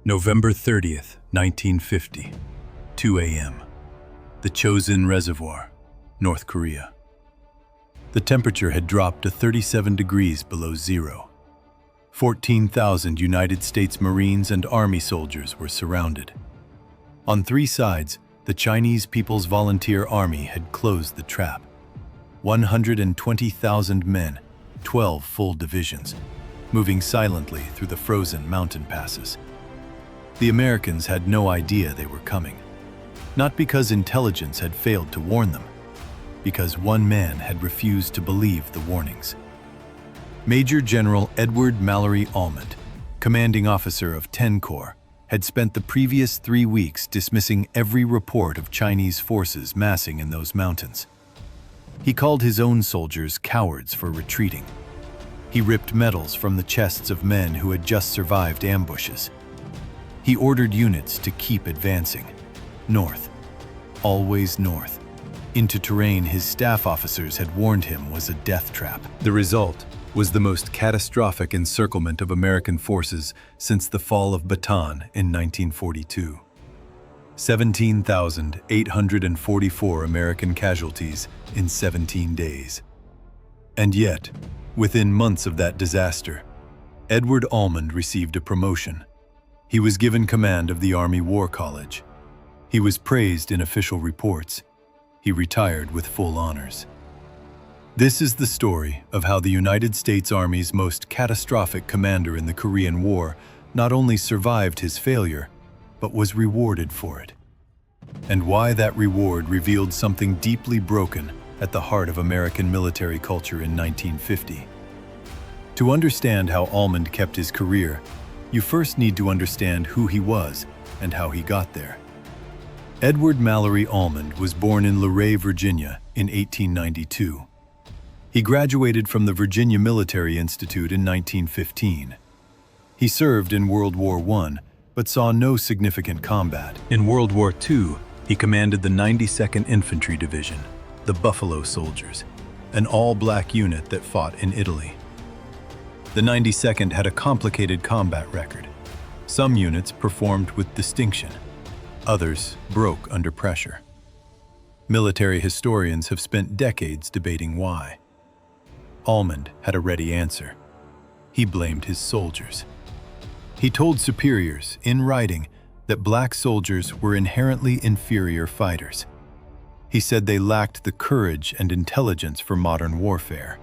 November 30th, 1950, 2 a.m. The Chosin Reservoir, North Korea. The temperature had dropped to 37 degrees below zero. 14,000 United States Marines and Army soldiers were surrounded. On three sides, the Chinese People's Volunteer Army had closed the trap. 120,000 men, 12 full divisions, moving silently through the frozen mountain passes. The Americans had no idea they were coming, not because intelligence had failed to warn them, because one man had refused to believe the warnings. Major General Edward Almond, commanding officer of 10 Corps, had spent the previous 3 weeks dismissing every report of Chinese forces massing in those mountains. He called his own soldiers cowards for retreating. He ripped medals from the chests of men who had just survived ambushes. He ordered units to keep advancing, north, always north, into terrain his staff officers had warned him was a death trap. The result was the most catastrophic encirclement of American forces since the fall of Bataan in 1942. 17,844 American casualties in 17 days. And yet, within months of that disaster, Edward Almond received a promotion. He was given command of the Army War College. He was praised in official reports. He retired with full honors. This is the story of how the United States Army's most catastrophic commander in the Korean War not only survived his failure, but was rewarded for it. And why that reward revealed something deeply broken at the heart of American military culture in 1950. To understand how Almond kept his career, you first need to understand who he was and how he got there. Edward Almond was born in Luray, Virginia in 1892. He graduated from the Virginia Military Institute in 1915. He served in World War I, but saw no significant combat. In World War II, he commanded the 92nd Infantry Division, the Buffalo Soldiers, an all-black unit that fought in Italy. The 92nd had a complicated combat record. Some units performed with distinction. Others broke under pressure. Military historians have spent decades debating why. Almond had a ready answer. He blamed his soldiers. He told superiors, in writing, that black soldiers were inherently inferior fighters. He said they lacked the courage and intelligence for modern warfare.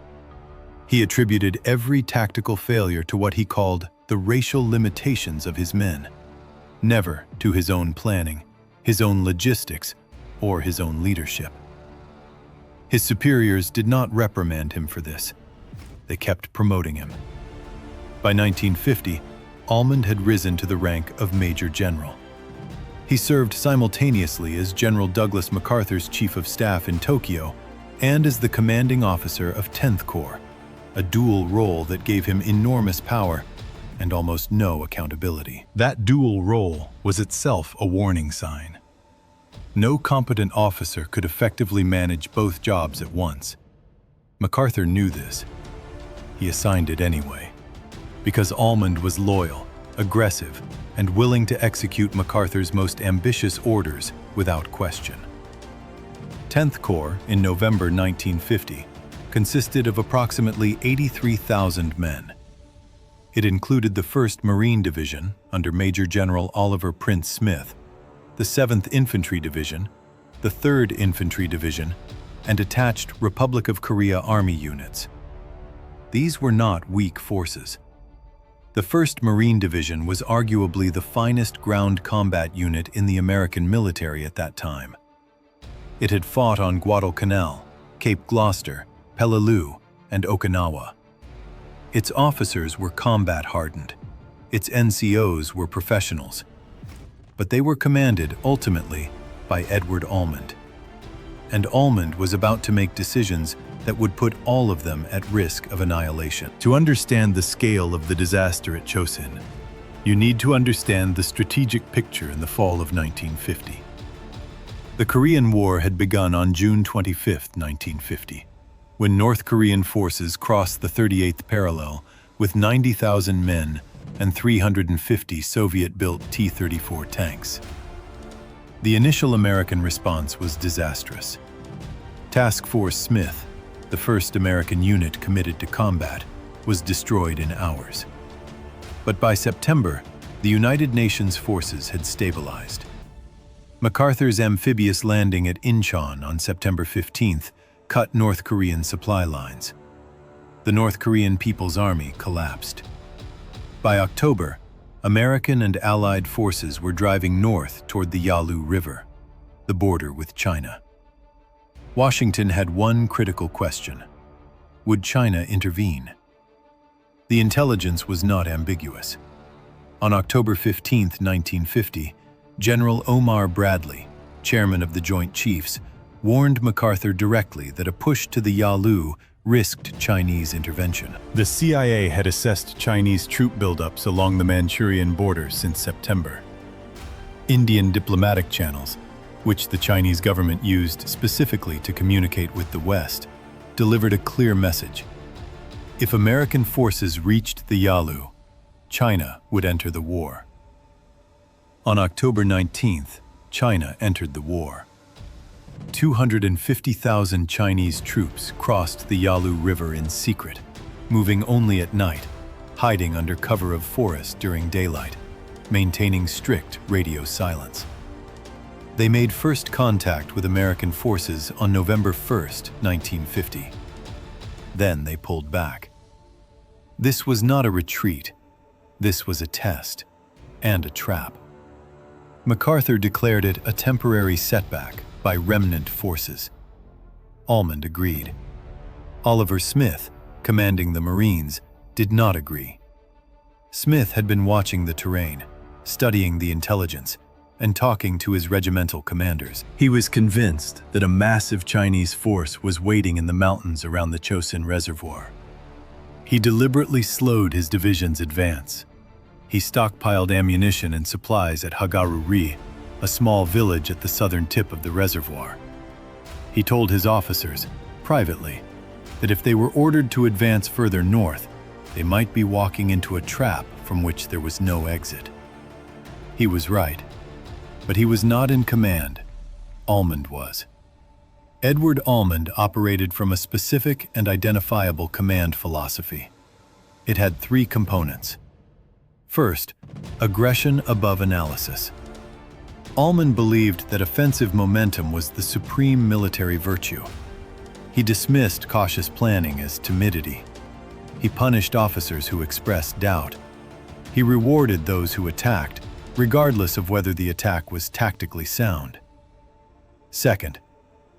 He attributed every tactical failure to what he called the racial limitations of his men, never to his own planning, his own logistics, or his own leadership. His superiors did not reprimand him for this. They kept promoting him. By 1950, Almond had risen to the rank of Major General. He served simultaneously as General Douglas MacArthur's Chief of Staff in Tokyo and as the commanding officer of 10th Corps, a dual role that gave him enormous power and almost no accountability. That dual role was itself a warning sign. No competent officer could effectively manage both jobs at once. MacArthur knew this. He assigned it anyway, because Almond was loyal, aggressive, and willing to execute MacArthur's most ambitious orders without question. 10th Corps in November 1950 consisted of approximately 83,000 men. It included the 1st Marine Division under Major General Oliver Prince Smith, the 7th Infantry Division, the 3rd Infantry Division, and attached Republic of Korea Army units. These were not weak forces. The 1st Marine Division was arguably the finest ground combat unit in the American military at that time. It had fought on Guadalcanal, Cape Gloucester, Peleliu, and Okinawa. Its officers were combat-hardened. Its NCOs were professionals. But they were commanded, ultimately, by Edward Almond. And Almond was about to make decisions that would put all of them at risk of annihilation. To understand the scale of the disaster at Chosin, you need to understand the strategic picture in the fall of 1950. The Korean War had begun on June 25, 1950. When North Korean forces crossed the 38th parallel with 90,000 men and 350 Soviet-built T-34 tanks. The initial American response was disastrous. Task Force Smith, the first American unit committed to combat, was destroyed in hours. But by September, the United Nations forces had stabilized. MacArthur's amphibious landing at Incheon on September 15th cut North Korean supply lines. The North Korean People's Army collapsed. By October, American and Allied forces were driving north toward the Yalu River, the border with China. Washington had one critical question: would China intervene? The intelligence was not ambiguous. On October 15, 1950, General Omar Bradley, chairman of the Joint Chiefs, warned MacArthur directly that a push to the Yalu risked Chinese intervention. The CIA had assessed Chinese troop buildups along the Manchurian border since September. Indian diplomatic channels, which the Chinese government used specifically to communicate with the West, delivered a clear message. If American forces reached the Yalu, China would enter the war. On October 19th, China entered the war. 250,000 Chinese troops crossed the Yalu River in secret, moving only at night, hiding under cover of forest during daylight, maintaining strict radio silence. They made first contact with American forces on November 1st, 1950. Then they pulled back. This was not a retreat. This was a test and a trap. MacArthur declared it a temporary setback by remnant forces. Almond agreed. Oliver Smith, commanding the Marines, did not agree. Smith had been watching the terrain, studying the intelligence, and talking to his regimental commanders. He was convinced that a massive Chinese force was waiting in the mountains around the Chosin Reservoir. He deliberately slowed his division's advance. He stockpiled ammunition and supplies at Hagaru-ri, a small village at the southern tip of the reservoir. He told his officers, privately, that if they were ordered to advance further north, they might be walking into a trap from which there was no exit. He was right, but he was not in command. Almond was. Edward Almond operated from a specific and identifiable command philosophy. It had three components. First, aggression above analysis. Almond believed that offensive momentum was the supreme military virtue. He dismissed cautious planning as timidity. He punished officers who expressed doubt. He rewarded those who attacked, regardless of whether the attack was tactically sound. Second,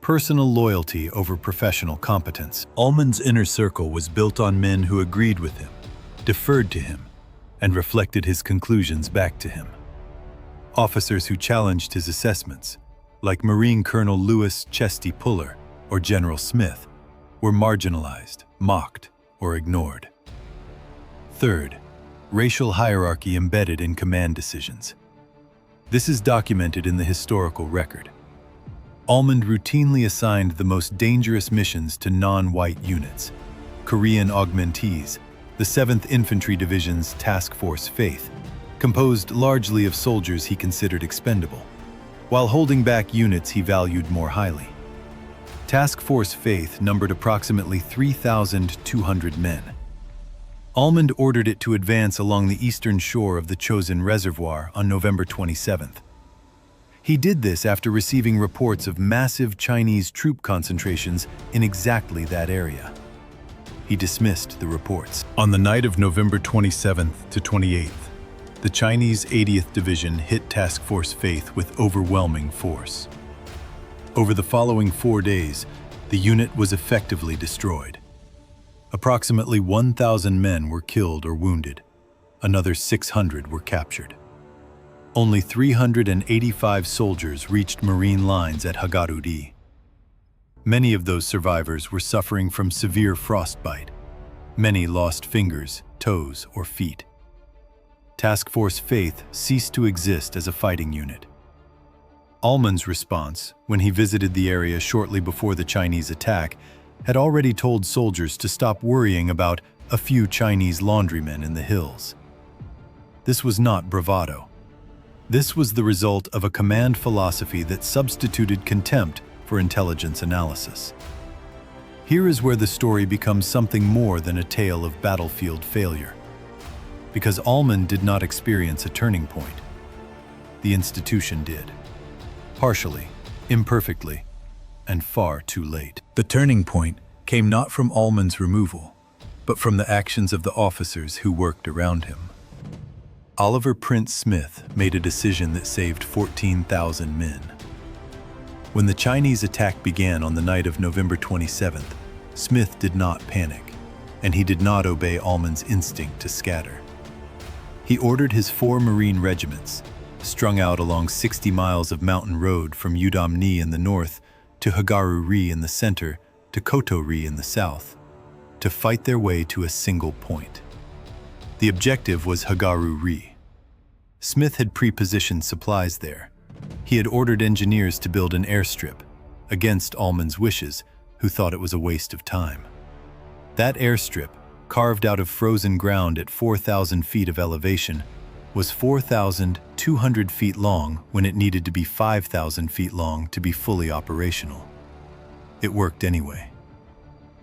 personal loyalty over professional competence. Almond's inner circle was built on men who agreed with him, deferred to him, and reflected his conclusions back to him. Officers who challenged his assessments, like Marine Colonel Louis Chesty Puller or General Smith, were marginalized, mocked, or ignored. Third, racial hierarchy embedded in command decisions. This is documented in the historical record. Almond routinely assigned the most dangerous missions to non-white units, Korean augmentees, the 7th Infantry Division's Task Force Faith, composed largely of soldiers he considered expendable, while holding back units he valued more highly. Task Force Faith numbered approximately 3,200 men. Almond ordered it to advance along the eastern shore of the Chosin Reservoir on November 27th. He did this after receiving reports of massive Chinese troop concentrations in exactly that area. He dismissed the reports. On the night of November 27th to 28th, the Chinese 80th Division hit Task Force Faith with overwhelming force. Over the following 4 days, the unit was effectively destroyed. Approximately 1,000 men were killed or wounded. Another 600 were captured. Only 385 soldiers reached Marine lines at Hagaru-ri. Many of those survivors were suffering from severe frostbite. Many lost fingers, toes, or feet. Task Force Faith ceased to exist as a fighting unit. Almond's response, when he visited the area shortly before the Chinese attack, had already told soldiers to stop worrying about a few Chinese laundrymen in the hills. This was not bravado. This was the result of a command philosophy that substituted contempt for intelligence analysis. Here is where the story becomes something more than a tale of battlefield failure. Because Almond did not experience a turning point. The institution did. Partially, imperfectly, and far too late. The turning point came not from Almond's removal, but from the actions of the officers who worked around him. Oliver Prince Smith made a decision that saved 14,000 men. When the Chinese attack began on the night of November 27th, Smith did not panic, and he did not obey Almond's instinct to scatter. He ordered his 4 Marine regiments, strung out along 60 miles of mountain road from Yudam-ni in the north to Hagaru-ri in the center to Koto-ri in the south, to fight their way to a single point. The objective was Hagaru-ri. Smith had pre-positioned supplies there. He had ordered engineers to build an airstrip, against Almond's wishes, who thought it was a waste of time. That airstrip, carved out of frozen ground at 4,000 feet of elevation, was 4,200 feet long when it needed to be 5,000 feet long to be fully operational. It worked anyway.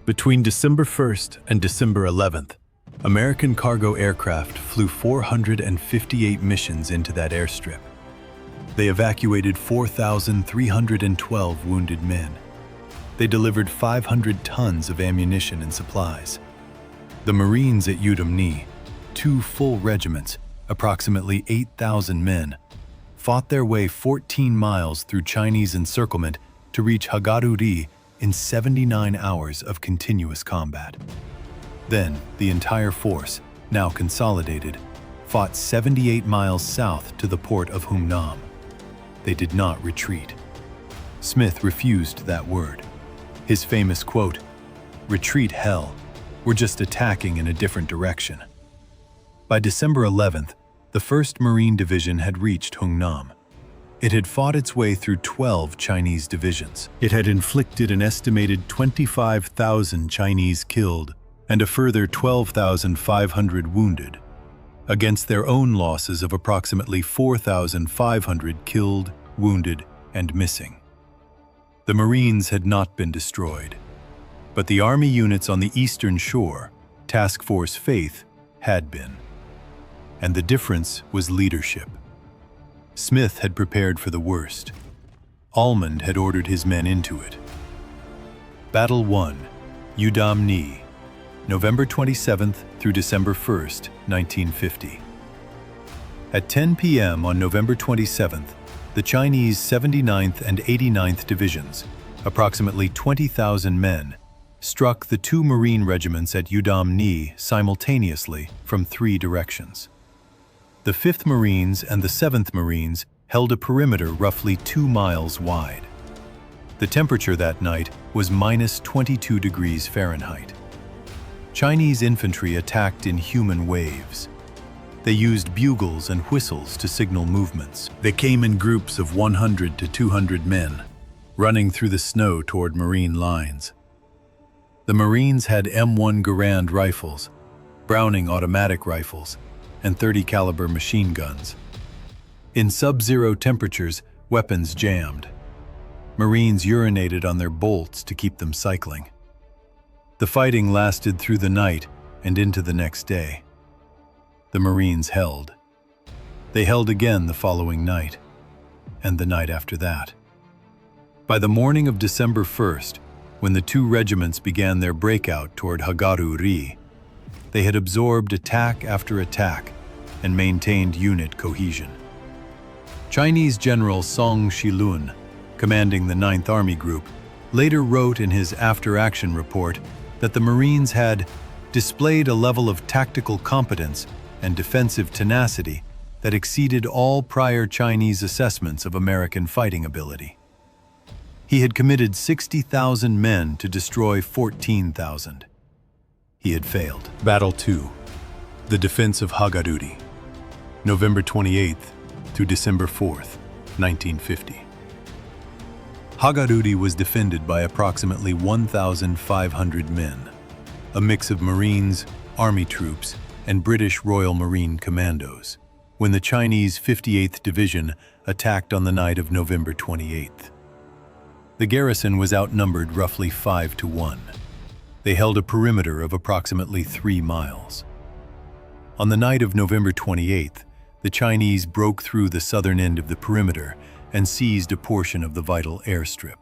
Between December 1st and December 11th, American cargo aircraft flew 458 missions into that airstrip. They evacuated 4,312 wounded men. They delivered 500 tons of ammunition and supplies. The Marines at Yudam-ni, 2 full regiments, approximately 8,000 men, fought their way 14 miles through Chinese encirclement to reach Hagaru-ri in 79 hours of continuous combat. Then, the entire force, now consolidated, fought 78 miles south to the port of Hungnam. They did not retreat. Smith refused that word. His famous quote, "Retreat hell, we're just attacking in a different direction." By December 11th, the 1st Marine Division had reached Hungnam. It had fought its way through 12 Chinese divisions. It had inflicted an estimated 25,000 Chinese killed and a further 12,500 wounded, against their own losses of approximately 4,500 killed, wounded, and missing. The Marines had not been destroyed, but the Army units on the eastern shore, Task Force Faith, had been. And the difference was leadership. Smith had prepared for the worst. Almond had ordered his men into it. Battle 1, Yudam-ni, November 27th through December 1st, 1950. At 10 p.m. on November 27th, the Chinese 79th and 89th Divisions, approximately 20,000 men, struck the 2 Marine regiments at Yudam-ni simultaneously from 3 directions. The 5th Marines and the 7th Marines held a perimeter roughly 2 miles wide. The temperature that night was minus 22 degrees Fahrenheit. Chinese infantry attacked in human waves. They used bugles and whistles to signal movements. They came in groups of 100 to 200 men, running through the snow toward Marine lines. The Marines had M1 Garand rifles, Browning automatic rifles, and .30 caliber machine guns. In sub-zero temperatures, weapons jammed. Marines urinated on their bolts to keep them cycling. The fighting lasted through the night and into the next day. The Marines held. They held again the following night, and the night after that. By the morning of December 1st, when the 2 regiments began their breakout toward Hagaru-ri, they had absorbed attack after attack and maintained unit cohesion. Chinese General Song Shilun, commanding the 9th Army Group, later wrote in his after-action report that the Marines had displayed a level of tactical competence and defensive tenacity that exceeded all prior Chinese assessments of American fighting ability. He had committed 60,000 men to destroy 14,000. He had failed. Battle 2, the defense of Hagaru-ri, November 28th to December 4th, 1950. Hagaru-ri was defended by approximately 1,500 men, a mix of Marines, Army troops, and British Royal Marine commandos. when the Chinese 58th Division attacked on the night of November 28th. The garrison was outnumbered roughly 5-1. They held a perimeter of approximately 3 miles. On the night of November 28th, the Chinese broke through the southern end of the perimeter and seized a portion of the vital airstrip.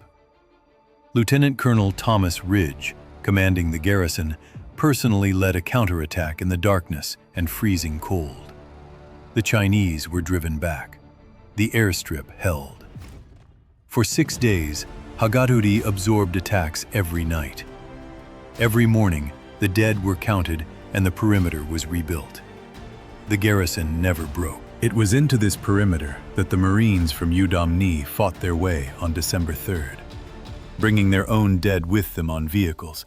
Lieutenant Colonel Thomas Ridge, commanding the garrison, personally led a counterattack in the darkness and freezing cold. The Chinese were driven back. The airstrip held. For 6 days, Hagaru-ri absorbed attacks every night. Every morning, the dead were counted and the perimeter was rebuilt. The garrison never broke. It was into this perimeter that the Marines from Yudam-ni fought their way on December 3rd, bringing their own dead with them on vehicles,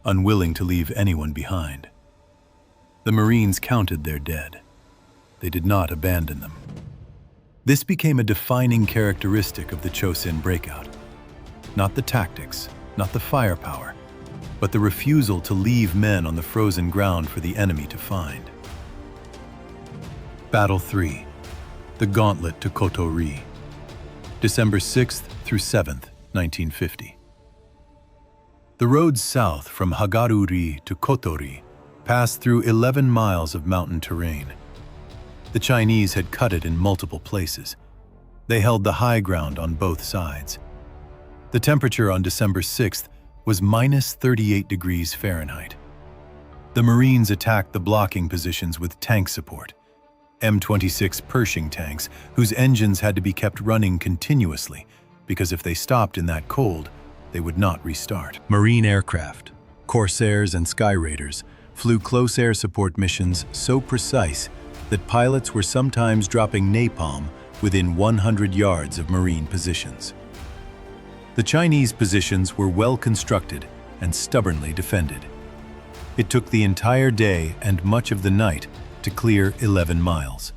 unwilling to leave anyone behind. The Marines counted their dead. They did not abandon them. This became a defining characteristic of the Chosin breakout. Not the tactics, not the firepower, but the refusal to leave men on the frozen ground for the enemy to find. Battle 3. The Gauntlet to Hagaru-ri. December 6th through 7th, 1950. The road south from Hagaru-ri to Hagaru-ri passed through 11 miles of mountain terrain. The Chinese had cut it in multiple places. They held the high ground on both sides. The temperature on December 6th was minus 38 degrees Fahrenheit. The Marines attacked the blocking positions with tank support, M26 Pershing tanks whose engines had to be kept running continuously because if they stopped in that cold, they would not restart. Marine aircraft, Corsairs and Sky Raiders flew close air support missions so precise that pilots were sometimes dropping napalm within 100 yards of Marine positions. The Chinese positions were well constructed and stubbornly defended. It took the entire day and much of the night to clear 11 miles.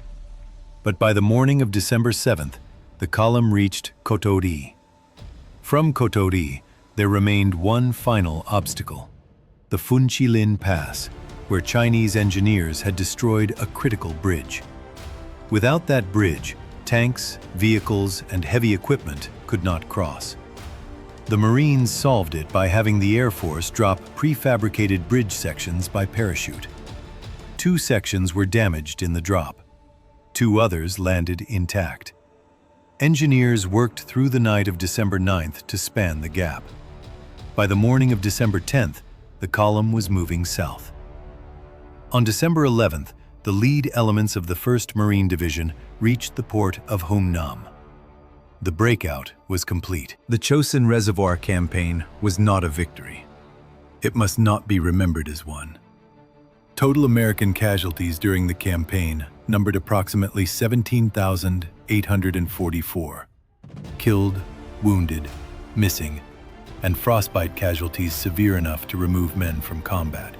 But by the morning of December 7th, the column reached Hagaru-ri. From Hagaru-ri, there remained one final obstacle, the Funchilin Pass, where Chinese engineers had destroyed a critical bridge. Without that bridge, tanks, vehicles, and heavy equipment could not cross. The Marines solved it by having the Air Force drop prefabricated bridge sections by parachute. 2 sections were damaged in the drop. 2 others landed intact. Engineers worked through the night of December 9th to span the gap. By the morning of December 10th, the column was moving south. On December 11th, the lead elements of the 1st Marine Division reached the port of Hungnam. The breakout was complete. The Chosin Reservoir campaign was not a victory. It must not be remembered as one. Total American casualties during the campaign numbered approximately 17,844. Killed, wounded, missing, and frostbite casualties severe enough to remove men from combat.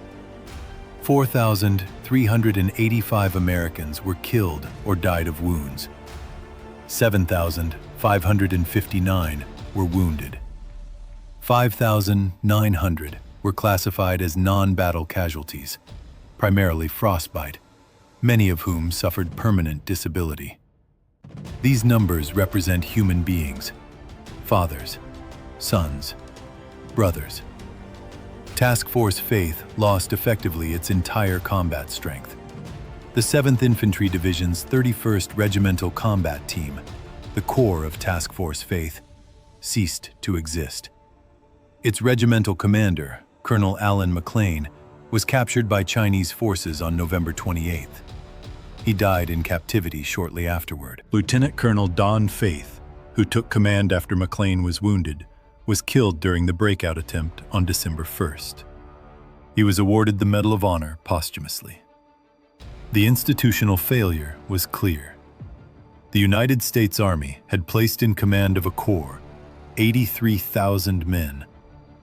4,385 Americans were killed or died of wounds. 7,559 were wounded. 5,900 were classified as non-battle casualties, primarily frostbite, many of whom suffered permanent disability. These numbers represent human beings, fathers, sons, brothers. Task Force Faith lost effectively its entire combat strength. The 7th Infantry Division's 31st Regimental Combat Team, the core of Task Force Faith, ceased to exist. Its regimental commander, Colonel Alan McLean, was captured by Chinese forces on November 28th. He died in captivity shortly afterward. Lieutenant Colonel Don Faith, who took command after McLean was wounded, was killed during the breakout attempt on December 1st. He was awarded the Medal of Honor posthumously. The institutional failure was clear. The United States Army had placed in command of a corps 83,000 men,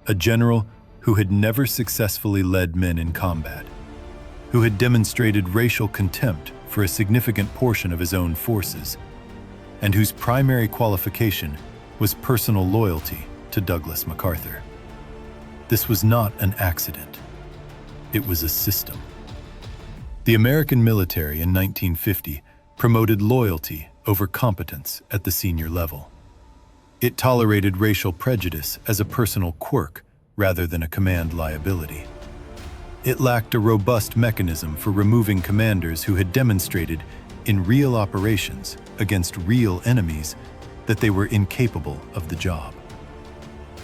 a general who had never successfully led men in combat, who had demonstrated racial contempt for a significant portion of his own forces, and whose primary qualification was personal loyalty to Douglas MacArthur. This was not an accident. It was a system. The American military in 1950 promoted loyalty over competence at the senior level. It tolerated racial prejudice as a personal quirk rather than a command liability. It lacked a robust mechanism for removing commanders who had demonstrated in real operations against real enemies that they were incapable of the job.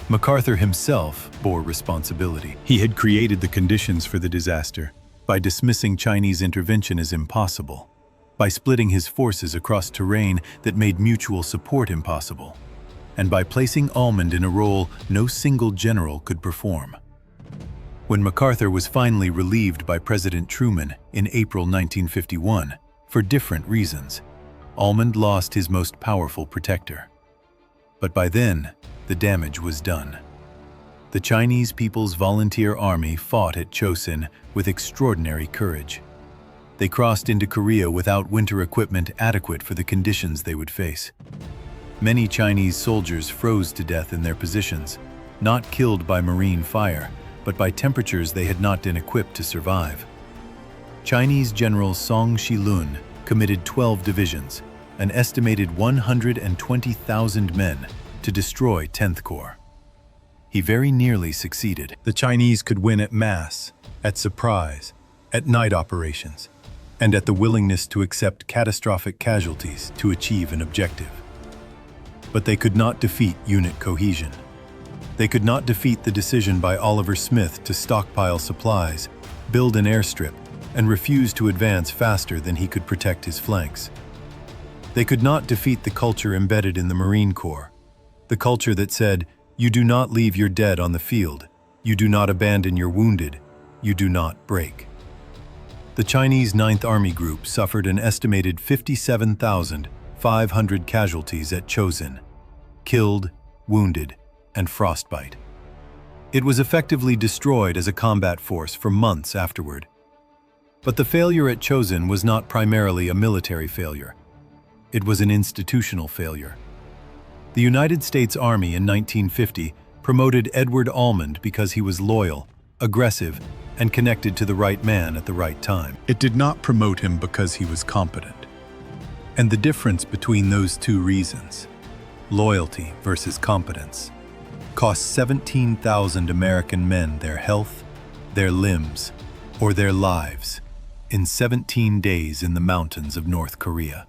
MacArthur himself bore responsibility. He had created the conditions for the disaster by dismissing Chinese intervention as impossible, by splitting his forces across terrain that made mutual support impossible, and by placing Almond in a role no single general could perform. When MacArthur was finally relieved by President Truman in April 1951, for different reasons, Almond lost his most powerful protector. But by then, the damage was done. The Chinese People's Volunteer Army fought at Chosin with extraordinary courage. They crossed into Korea without winter equipment adequate for the conditions they would face. Many Chinese soldiers froze to death in their positions, not killed by marine fire, but by temperatures they had not been equipped to survive. Chinese General Song Shi-lun committed 12 divisions, an estimated 120,000 men, to destroy 10th Corps. He very nearly succeeded. The Chinese could win at mass, at surprise, at night operations, and at the willingness to accept catastrophic casualties to achieve an objective. But they could not defeat unit cohesion. They could not defeat the decision by Oliver Smith to stockpile supplies, build an airstrip, and refuse to advance faster than he could protect his flanks. They could not defeat the culture embedded in the Marine Corps, the culture that said, "You do not leave your dead on the field, you do not abandon your wounded, you do not break." The Chinese 9th Army Group suffered an estimated 57,500 casualties at Chosin, killed, wounded, and frostbite. It was effectively destroyed as a combat force for months afterward. But the failure at Chosin was not primarily a military failure. It was an institutional failure. The United States Army in 1950 promoted Edward Almond because he was loyal, aggressive, and connected to the right man at the right time. It did not promote him because he was competent. And the difference between those two reasons, loyalty versus competence, cost 17,000 American men their health, their limbs, or their lives in 17 days in the mountains of North Korea.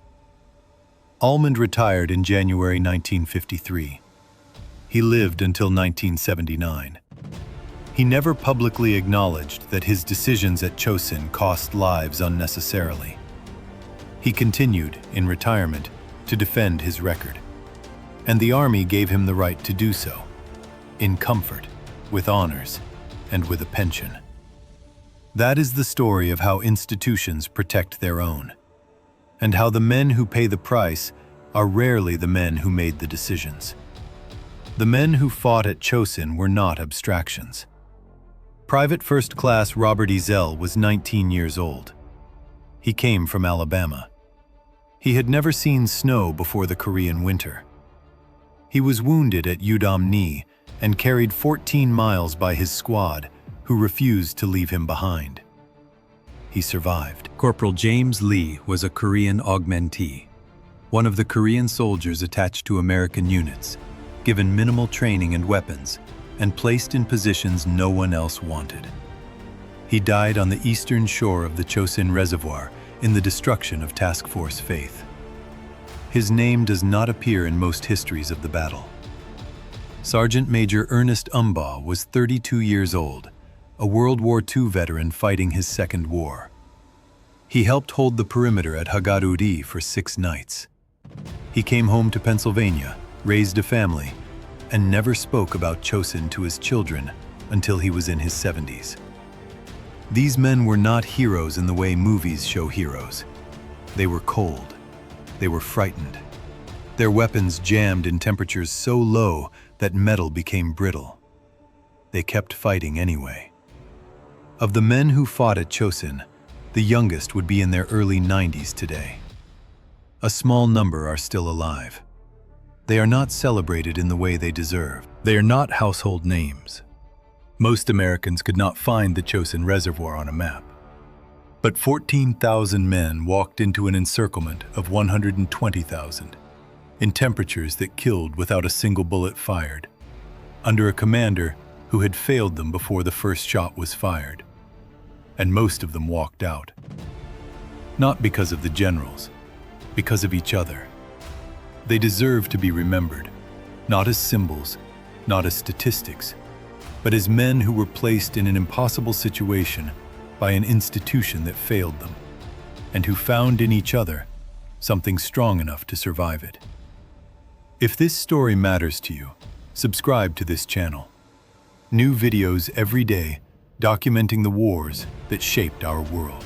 Almond retired in January 1953. He lived until 1979. He never publicly acknowledged that his decisions at Chosin cost lives unnecessarily. He continued, in retirement, to defend his record. And the Army gave him the right to do so, in comfort, with honors, and with a pension. That is the story of how institutions protect their own, and how the men who pay the price are rarely the men who made the decisions. The men who fought at Chosin were not abstractions. Private First Class Robert Ezell was 19 years old. He came from Alabama. He had never seen snow before the Korean winter. He was wounded at Yudam-ni and carried 14 miles by his squad, who refused to leave him behind. He survived. Corporal James Lee was a Korean augmentee, one of the Korean soldiers attached to American units, given minimal training and weapons, and placed in positions no one else wanted. He died on the eastern shore of the Chosin Reservoir in the destruction of Task Force Faith. His name does not appear in most histories of the battle. Sergeant Major Ernest Umbaugh was 32 years old, a World War II veteran fighting his second war. He helped hold the perimeter at Hagaru-ri for 6 nights. He came home to Pennsylvania, raised a family, and never spoke about Chosin to his children until he was in his 70s. These men were not heroes in the way movies show heroes. They were cold. They were frightened. Their weapons jammed in temperatures so low that metal became brittle. They kept fighting anyway. Of the men who fought at Chosin, the youngest would be in their early 90s today. A small number are still alive. They are not celebrated in the way they deserve. They are not household names. Most Americans could not find the Chosin Reservoir on a map. But 14,000 men walked into an encirclement of 120,000, in temperatures that killed without a single bullet fired, under a commander who had failed them before the first shot was fired. And most of them walked out. Not because of the generals, because of each other. They deserve to be remembered, not as symbols, not as statistics, but as men who were placed in an impossible situation by an institution that failed them, and who found in each other something strong enough to survive it. If this story matters to you, subscribe to this channel. New videos every day documenting the wars that shaped our world.